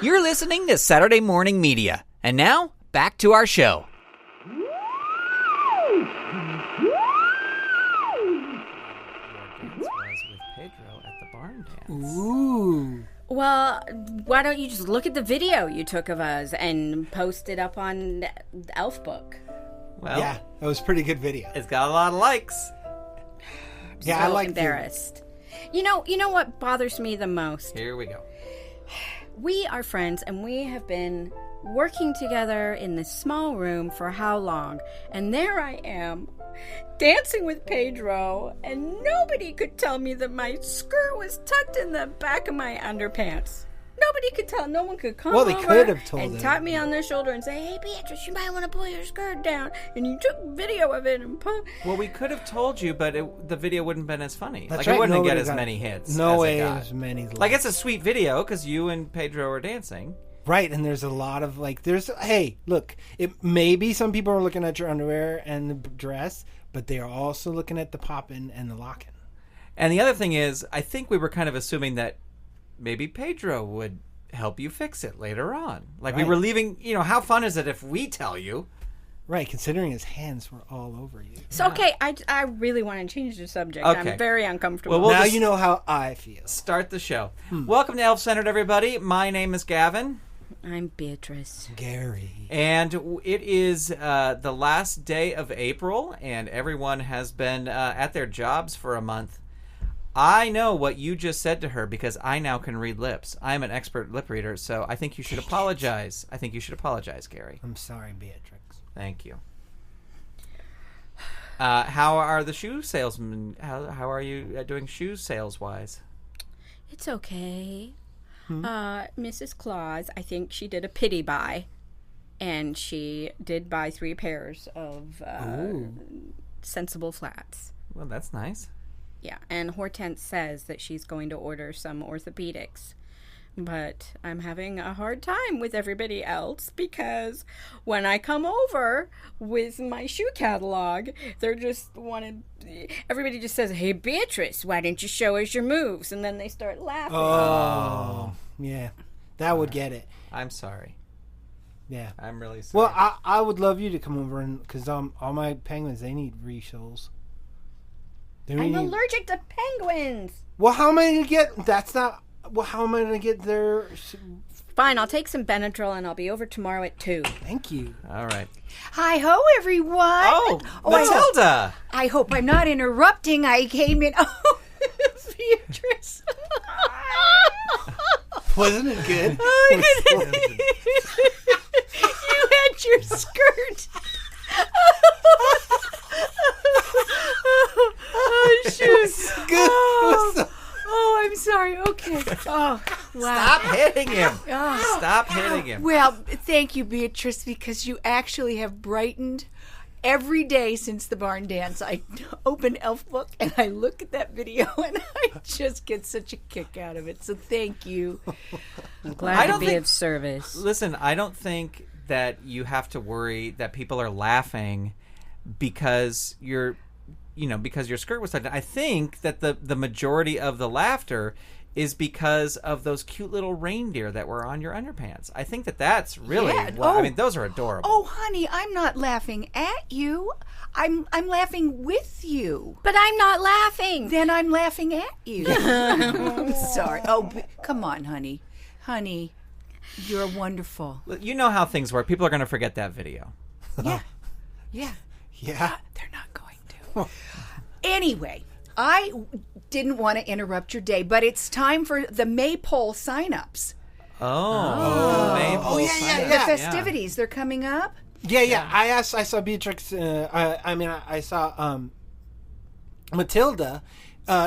You're listening to Saturday Morning Media. And now, back to our show. Ooh. Well, why don't you just look at the video you took of us and post it up on the Elf book? Well, Yeah, that was a pretty good video. it's got a lot of likes. Yeah, So I like embarrassed. You know what bothers me the most? Here we go. We are friends, and we have been working together in this small room for how long? And there I am, dancing with Pedro, and nobody could tell me that my skirt was tucked in the back of my underpants. Nobody could tell. No one could come Well, they over could have told and him. tap me on the shoulder and say, "Hey, Beatrice, you might want to pull your skirt down." And you took video of it and put. Well, we could have told you, but the video wouldn't have been as funny. That's Like, right, it wouldn't have nobody get as got- many hits. No as way it got. as many. Like, it's a sweet video because you and Pedro are dancing. Right, and there's a lot of, like, hey, look, maybe some people are looking at your underwear and the dress, but they are also looking at the poppin' and the locking. And the other thing is, I think we were kind of assuming that maybe Pedro would help you fix it later on. Like, we Right. were leaving, how fun is it if we tell you? Right, considering his hands were all over you. So, okay, I really want to change the subject. Okay. I'm very uncomfortable. Well, we'll now just you know how I feel. start the show. Welcome to Elf Centered, everybody. My name is Gavin. I'm Beatrice. Gary. And it is the last day of April, and everyone has been at their jobs for a month. I know what you just said to her because I now can read lips. I'm an expert lip reader, so I think you should apologize. I think you should apologize, Gary. I'm sorry, Beatrix. Thank you. How are the shoe salesmen? How are you doing shoe sales-wise? It's okay. Mrs. Claus, I think she did a pity buy, and she did buy 3 pairs of sensible flats. Well, that's nice. Yeah, and Hortense says that she's going to order some orthopedics. But I'm having a hard time with everybody else because when I come over with my shoe catalog, everybody just says, "Hey, Beatrice, why don't you show us your moves?" And then they start laughing. Oh, yeah. That would get it. I'm sorry. Yeah. I'm really sorry. Well, I would love you to come over, and because all my penguins, they need refills. I'm allergic to penguins. Well, how am I going to get... That's not... Well, how am I going to get their... Fine, I'll take some Benadryl and I'll be over tomorrow at 2. Thank you. All right. Hi-ho, everyone. Oh, Mathilda! I hope I'm not interrupting. I came in... Oh, Beatrice. Wasn't it good? You had your skirt. Oh, shoot. Good. Oh, I'm sorry. Okay. Oh, wow. Stop hitting him. Oh. Stop hitting him. Well, thank you, Beatrice, because you actually have brightened every day since the barn dance. I open Elf Book and I look at that video and I just get such a kick out of it. So thank you. I'm glad to be of service. Listen, I don't think that you have to worry that people are laughing because because your skirt was tucked in. I think that the majority of the laughter is because of those cute little reindeer that were on your underpants. I think that's really... Yeah. I mean, those are adorable. Oh, honey, I'm not laughing at you. I'm laughing with you. But I'm not laughing. Then I'm laughing at you. I'm sorry. Oh, come on, honey. Honey, you're wonderful. You know how things work. People are going to forget that video. Yeah. Yeah. Yeah. They're not going to. Anyway, I didn't want to interrupt your day, but it's time for the Maypole sign-ups. Maple yeah, sign-up. The festivities, they're coming up. Yeah. I saw Beatrix. I saw Mathilda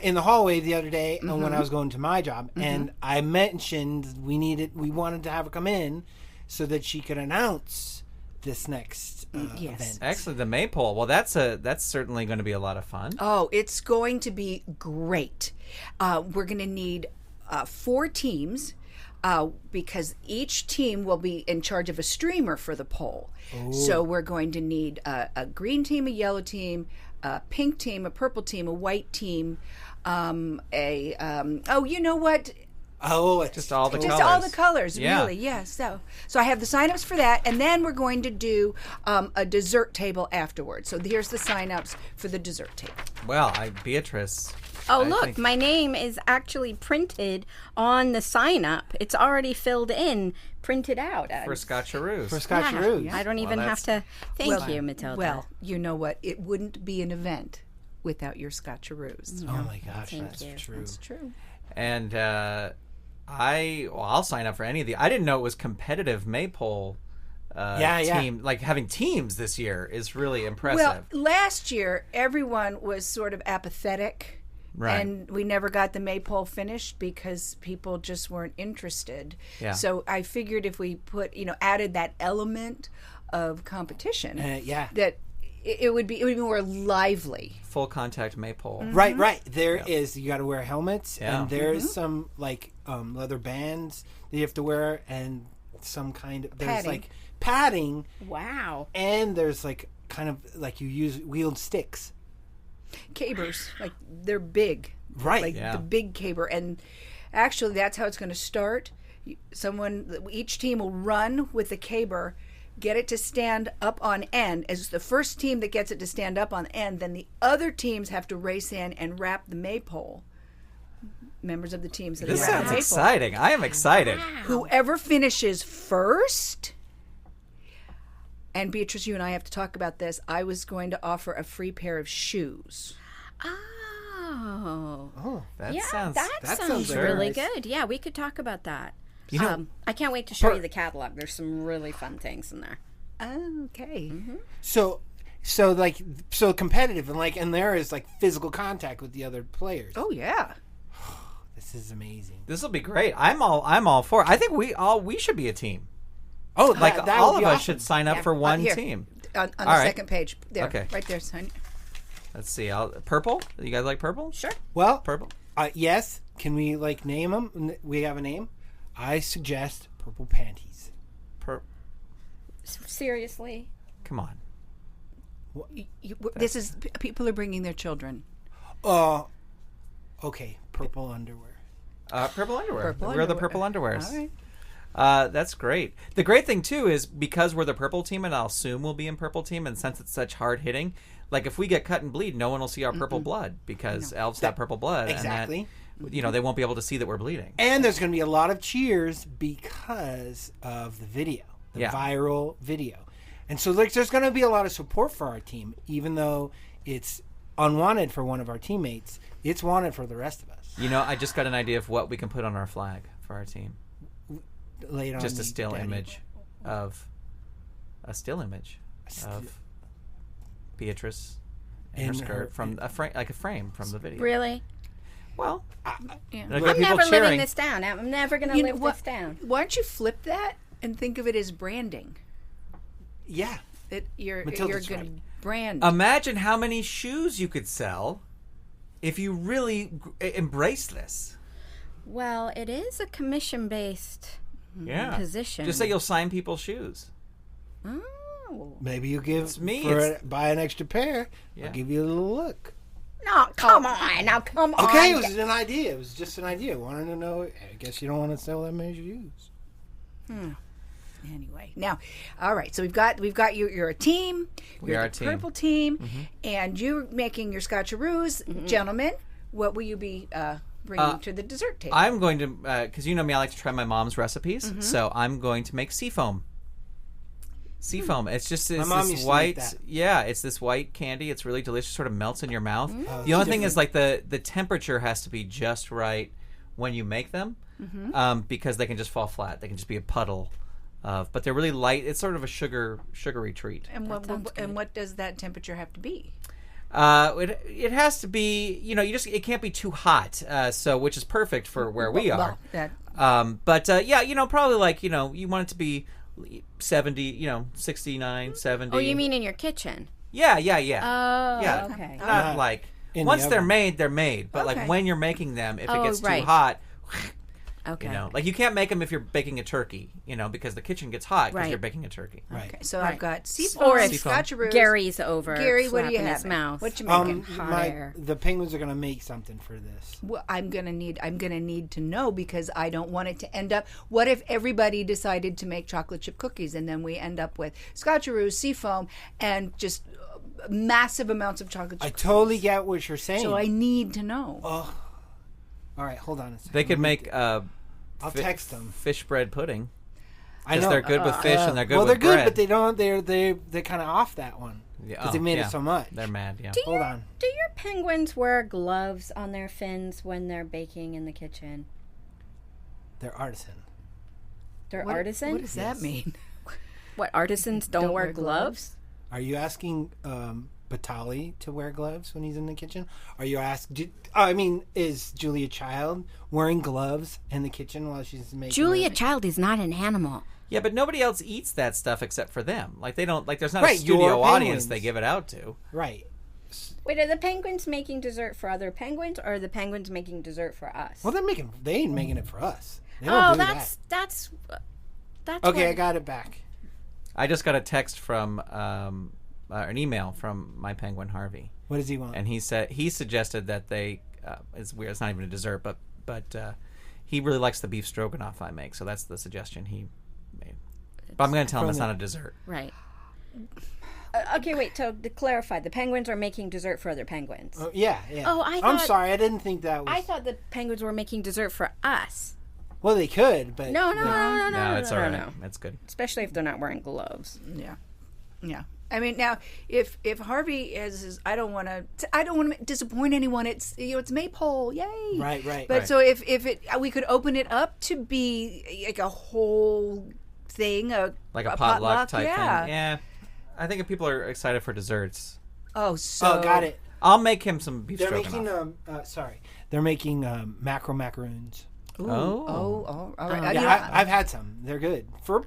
in the hallway the other day when I was going to my job, and I mentioned we wanted to have her come in so that she could announce this next event. Actually, the Maypole. Well, that's certainly going to be a lot of fun. Oh, it's going to be great. We're going to need 4 teams because each team will be in charge of a streamer for the pole. Ooh. So we're going to need a green team, a yellow team, a pink team, a purple team, a white team, you know what? Oh, it's Just all the Just colors. all the colors, Yeah. really. Yeah. So I have the signups for that, and then we're going to do a dessert table afterwards. So here's the signups for the dessert table. Well, Beatrice. Oh, I look, think- my name is actually printed on the sign up. It's already filled in, printed out. For Scotcheroos. for Scotcheroos. I don't even have to. Thank you, Mathilda. Well, you know what? It wouldn't be an event without your Scotcheroos. Oh my gosh, Thank that's you. true. It's true. And I'll sign up for any of the. I didn't know it was competitive maypole. Team, like having teams this year is really impressive. Well, last year everyone was sort of apathetic. Right. And we never got the maypole finished because people just weren't interested. Yeah. So I figured if we added that element of competition, that it would be more lively. Full contact maypole. Right. There is. You got to wear helmets, Yeah. and there is some like leather bands that you have to wear, and some kind of there's Padding. like padding, Wow. and there's like kind of like you use wheeled sticks. Cabers, like they're big, Right. Like Yeah. the big caber, and actually that's how it's going to start. Each team will run with the caber, get it to stand up on end. As the first team that gets it to stand up on end, then the other teams have to race in and wrap the maypole. Members of the teams that This wrap the sounds maypole. exciting. I am excited. Whoever finishes first. And Beatrice, you and I have to talk about this. I was going to offer a free pair of shoes. Oh. Oh, That Yeah, sounds. that that sounds sounds very really nice. good. Yeah, we could talk about that. You know- I can't wait to show you the catalog. There's some really fun things in there. Okay. so competitive, and there is like physical contact with the other players. Oh yeah. This is amazing. This will be great. I'm all for it. I think we should be a team. Oh, Like that all would of be us awesome. should sign up Yeah. for one Here. team. On the All right. second page. There. Okay. Right there, son. Let's see. Purple. You guys like purple? Sure. Well, Purple. yes. Can we name them? We have a name. I suggest purple panties. Seriously? Come on. This is people are bringing their children. Okay. Purple underwear. Purple underwear. Purple We're the underwear. purple underwears. All right. That's great. The great thing too is because we're the purple team, and I'll assume we'll be in purple team, and since it's such hard hitting, like if we get cut and bleed, no one will see our purple blood because elves have purple blood. Exactly. And that, they won't be able to see that we're bleeding. And there's going to be a lot of cheers because of the video, the Yeah. viral video. And so there's going to be a lot of support for our team, even though it's unwanted for one of our teammates. It's wanted for the rest of us. I just got an idea of what we can put on our flag for our team. Lay it on Just a me, still Daddy. image of Beatrice in her In skirt her- from a frame from the video. Really? Well, Yeah. like I'm people never cheering. living this down. I'm never going to You know live what? this down. Why don't you flip that and think of it as branding? Yeah. That you're Mathilda's going to right. brand. Imagine how many shoes you could sell if you really embrace this. Well, it is a commission-based Yeah. position. Just say you'll sign people's shoes. Oh. Maybe you give It's me, buy an extra pair. Yeah. I'll give you a little look. No, come on. Now, come on. Okay, it was an idea. It was just an idea. Wanted to know. I guess you don't want to sell that many shoes. Anyway, now, all right. So we've got you. You're a team. We You're are the a team. purple team, and you're making your Scotcheroos, gentlemen. What will you be bringing to the dessert table? I'm going to, because you know me, I like to try my mom's recipes. So I'm going to make seafoam. Seafoam. It's just My mom this used to white. make that. Yeah, it's this white candy. It's really delicious. Sort of melts in your mouth. Oh, The only thing is like the temperature has to be just right when you make them, because they can just fall flat. They can just be a puddle. But they're really light. It's sort of a sugary treat. and what does that temperature have to be? It has to be, it can't be too hot. So which is perfect for where we are. But probably like, you want it to be 70, 69, 70. Oh, you mean in your kitchen? Yeah. Oh, Yeah. okay. Not like In the once they're oven. made, they're made. But Okay. like when you're making them, if it Oh, gets right. too hot, Okay. You know, like you can't make them if you're baking a turkey, you know, because the kitchen gets hot because Right. you're baking a turkey. Right. Okay, so Right. I've got seafoam, Or if scotcheroos. Gary's over. Gary, what do you slapping have? his mouth? What you making? Hot air. The penguins are gonna make something for this. Well, I'm gonna need to know because I don't want it to end up. What if everybody decided to make chocolate chip cookies and then we end up with scotcheroos, seafoam, and just massive amounts of chocolate chip I cookies? totally get what you're saying. So I need to know. All right, hold on a second. They could make I'll text them. fish bread pudding. I Because know they're good with fish and they're good well, with they're good, bread. but they don't. They're kind of off that one Yeah, because they made it so much. They're mad, yeah. Hold on. Do your penguins wear gloves on their fins when they're baking in the kitchen? They're artisan. They're artisans? What does that mean? What, artisans don't wear gloves? Are you asking Batali to wear gloves when he's in the kitchen? Are you asking? Is Julia Child wearing gloves in the kitchen while she's making? Julia Child is not an animal. Yeah, but nobody else eats that stuff except for them. Like they don't. Like there's not Right, a studio your audience penguins. they give it out to. Right. Wait, are the penguins making dessert for other penguins, or are the penguins making dessert for us? Well, they ain't making it for us. They oh, don't do that's that. Okay, I what- got it back. I just got a text from an email from my penguin Harvey, What does he want? and he suggested that they. It's weird. It's not even a dessert, but he really likes the beef stroganoff I make, so that's the suggestion he made. But I'm going to tell him it's not a dessert. Right. Okay, wait. So to clarify, the penguins are making dessert for other penguins. Yeah. Oh, I I'm thought- sorry. I didn't think that was. I thought the penguins were making dessert for us. Well, they could, but No, It's all right. no. It's good. Especially if they're not wearing gloves. Yeah. I mean, now if Harvey is, I don't want to disappoint anyone. It's it's Maypole, yay! Right. But so if we could open it up to be like a whole thing, Like a potluck type yeah. thing. Yeah. I think if people are excited for desserts, Oh, so Oh, got it. I'll make him some beef They're stroganoff. making They're making macaroons. Ooh, Oh. all right. Yeah, I've had some. They're good for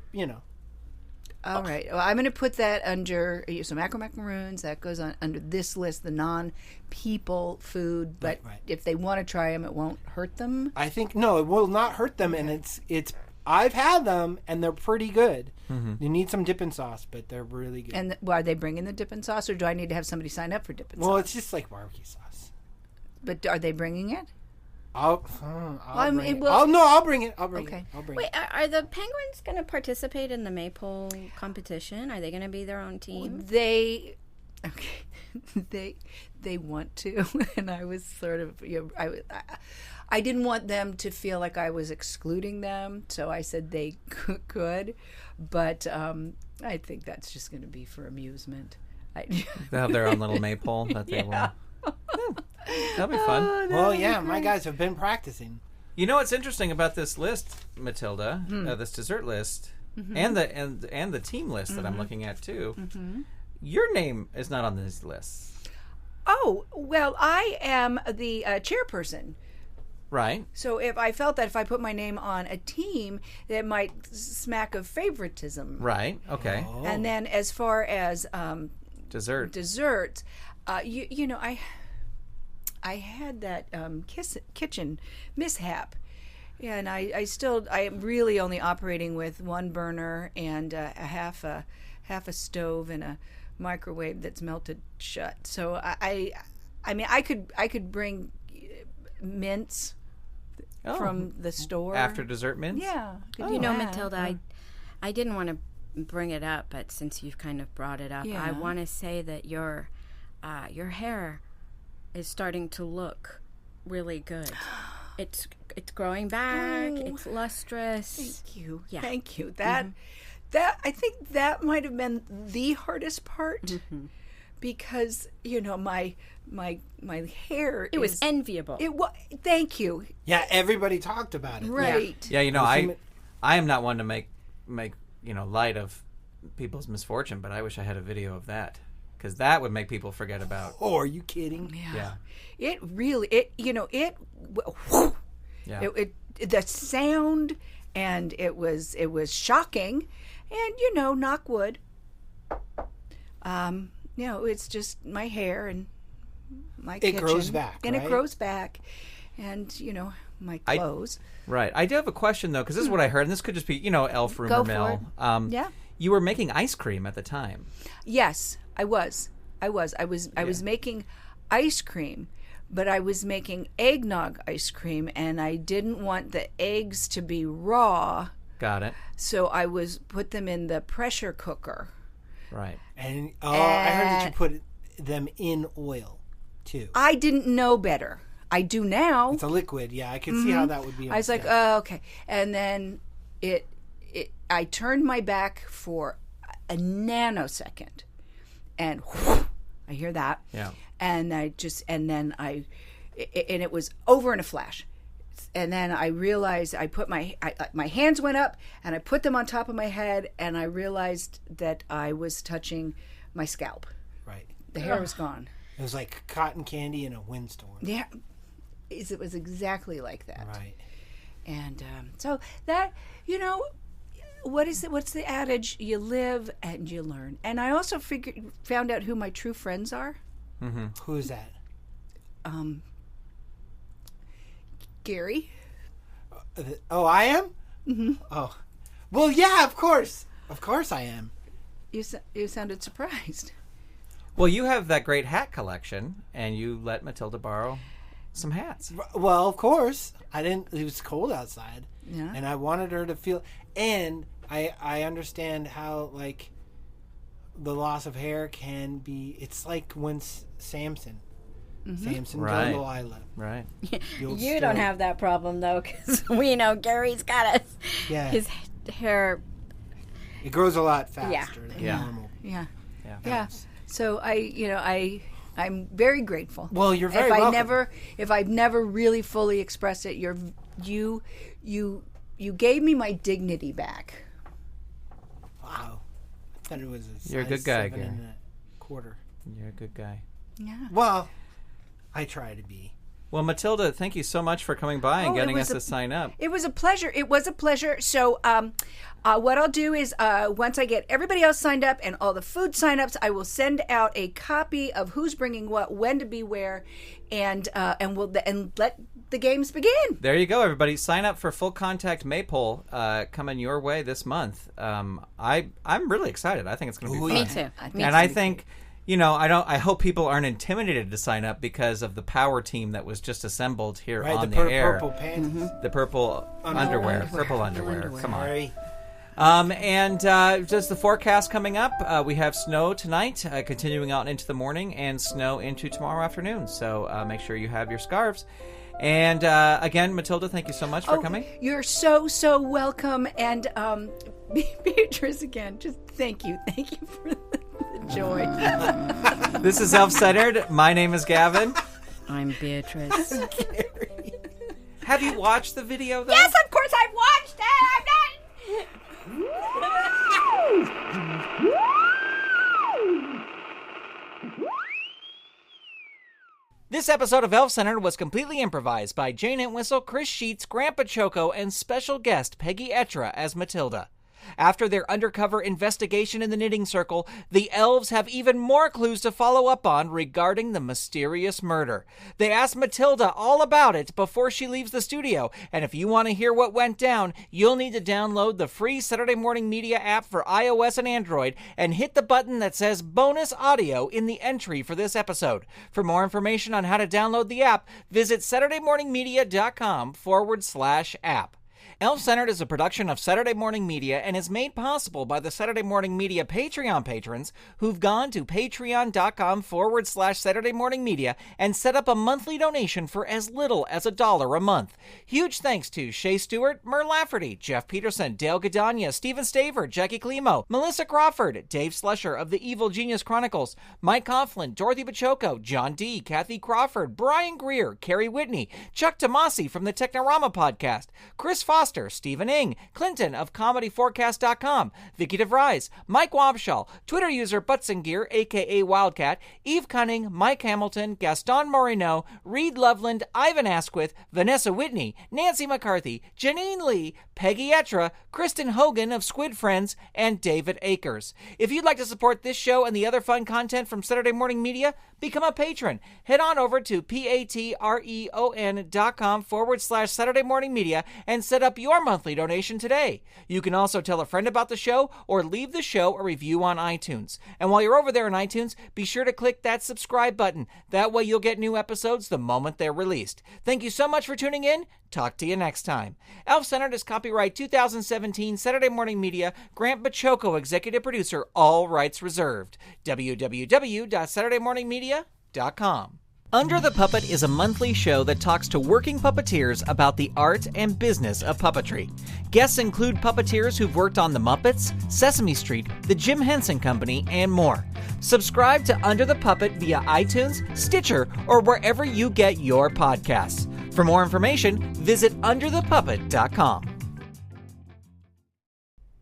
All right. Well, I'm going to put that under so macaroons. That goes on under this list, the non-people food. But Right. if they want to try them, it won't hurt them. I think no, it will not hurt them, and it's. I've had them, and they're pretty good. Mm-hmm. You need some dipping sauce, but they're really good. And are they bringing the dipping sauce, or do I need to have somebody sign up for dipping well, sauce? it's just like barbecue sauce. But are they bringing it? I'll I mean, bring it. well- I'll bring it. I'll bring Okay. it. I'll bring Wait, it. are the penguins going to participate in the maypole competition? Are they going to be their own team? They want to, and I was sort of I didn't want them to feel like I was excluding them, so I said they could, but I think that's just going to be for amusement. They have their own little maypole that they will. Yeah, that'll be fun. Well, yeah, my guys have been practicing. You know what's interesting about this list, Mathilda? This dessert list, and the team list that I'm looking at too. Your name is not on these lists, Oh, well, I am the chairperson. right? So if I felt that if I put my name on a team, that might smack of favoritism. Right. Okay. Oh. And then as far as Dessert. desserts, you know, I had that kitchen mishap, and I am really only operating with one burner and a half a stove and a microwave that's melted shut. So I mean I could bring mints Oh. from the store After dessert mints. Yeah, could You do know, that. Mathilda, I didn't want to bring it up, but since you've kind of brought it up, Yeah. I want to say that your hair is starting to look really good. It's growing back. Oh. It's lustrous. Thank you. Yeah. Thank you. That I think that might have been the hardest part because you know my hair. It was enviable. It was. Thank you. Yeah, everybody talked about it. Right. Yeah. You know, Well, I am not one to make light of people's misfortune, but I wish I had a video of that because that would make people forget about. Oh, are you kidding? Yeah. It really. It. Yeah. The sound and it was shocking, and knock wood. It's just my hair and my kitchen. grows back, and right? it grows back, and my clothes. Right. I do have a question, though, because this is what I heard, and this could just be, elf rumor Go for mill. it. Yeah. You were making ice cream at the time. Yes, I was making ice cream, but I was making eggnog ice cream, and I didn't want the eggs to be raw. Got it. So I put them in the pressure cooker. Right. And I heard that you put them in oil, too. I didn't know better. I do now. It's a liquid. Yeah, I can see how that would be. I was like, oh, okay. And then I turned my back for a nanosecond, and whoosh, I hear that. Yeah. And then it was over in a flash. And then I realized I put my hands went up and I put them on top of my head, and I realized that I was touching my scalp. Right. The hair was gone. It was like cotton candy in a windstorm. Yeah. It was exactly like that. Right. And so that, what's the adage? You live and you learn. And I also found out who my true friends are. Mm-hmm. Who's that? Gary. Oh, I am? Mm-hmm. Oh. Well, yeah, of course. Of course I am. You sounded surprised. Well, you have that great hat collection, and you let Mathilda borrow some hats. Well, of course. It was cold outside. Yeah. And I wanted her to feel, and I understand how, the loss of hair can be, it's like when Samson killed Delilah. Right. You don't have that problem, though, because we know Gary's got his hair. It grows a lot faster than Yeah. normal. Yeah. Yeah. So I'm very grateful. Well, you're very welcome. If I've never really fully expressed it, you gave me my dignity back. Wow. I thought it was You're a good guy, 7 Gary. and a quarter. You're a good guy. Yeah. Well, I try to be. Well, Mathilda, thank you so much for coming by and getting us to sign up. It was a pleasure. So what I'll do is once I get everybody else signed up and all the food signups, I will send out a copy of who's bringing what, when to be where, and let the games begin. There you go, everybody. Sign up for Full Contact Maypole coming your way this month. I'm really excited. I think it's going to be fun. Me too. I think, I hope people aren't intimidated to sign up because of the power team that was just assembled here on the air. Purple pants. Mm-hmm. The purple underwear. Purple underwear. Come on. Sorry. And just the forecast coming up, we have snow tonight, continuing out into the morning, and snow into tomorrow afternoon. So make sure you have your scarves. And again, Mathilda, thank you so much for coming. You're so welcome. And Beatrice, again, just thank you for the joy. This is Self-Centered. My name is Gavin. I'm Beatrice. Have you watched the video, though? Yes, of course I've watched it. I'm not. This episode of Elf Centered was completely improvised by Jayne Entwistle, Chris Sheets, Grant Baciocco, and special guest Peggy Etra as Mathilda. After their undercover investigation in the knitting circle, the elves have even more clues to follow up on regarding the mysterious murder. They ask Mathilda all about it before she leaves the studio, and if you want to hear what went down, you'll need to download the free Saturday Morning Media app for iOS and Android and hit the button that says Bonus Audio in the entry for this episode. For more information on how to download the app, visit SaturdayMorningMedia.com/app. Elf Centered is a production of Saturday Morning Media and is made possible by the Saturday Morning Media Patreon patrons who've gone to patreon.com/Saturday Morning Media and set up a monthly donation for as little as $1 a month. Huge thanks to Shay Stewart, Mer Lafferty, Jeff Peterson, Dale Gadania, Stephen Staver, Jackie Climo, Melissa Crawford, Dave Slusher of the Evil Genius Chronicles, Mike Coughlin, Dorothy Baciocco, John D., Kathy Crawford, Brian Greer, Carrie Whitney, Chuck Tomasi from the Technorama podcast, Chris Foster, Stephen Ing, Clinton of ComedyForecast.com, Vicky DeVries, Mike Wabshall, Twitter user Butzengear, a.k.a. Wildcat, Eve Cunning, Mike Hamilton, Gaston Moreno, Reed Loveland, Ivan Asquith, Vanessa Whitney, Nancy McCarthy, Janine Lee, Peggy Etra, Kristen Hogan of Squid Friends, and David Akers. If you'd like to support this show and the other fun content from Saturday Morning Media, become a patron. Head on over to patreon.com/Saturday Morning Media and set up your monthly donation today. You can also tell a friend about the show or leave the show a review on iTunes. And while you're over there on iTunes, be sure to click that subscribe button. That way you'll get new episodes the moment they're released. Thank you so much for tuning in. Talk to you next time. Elf Centered is copyright 2017 Saturday Morning Media. Grant Baciocco, executive producer. All rights reserved. www.saturdaymorningmedia.com. Under the Puppet is a monthly show that talks to working puppeteers about the art and business of puppetry. Guests include puppeteers who've worked on The Muppets, Sesame Street, The Jim Henson Company, and more. Subscribe to Under the Puppet via iTunes, Stitcher, or wherever you get your podcasts. For more information, visit underthepuppet.com.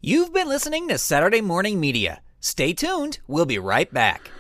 You've been listening to Saturday Morning Media. Stay tuned. We'll be right back.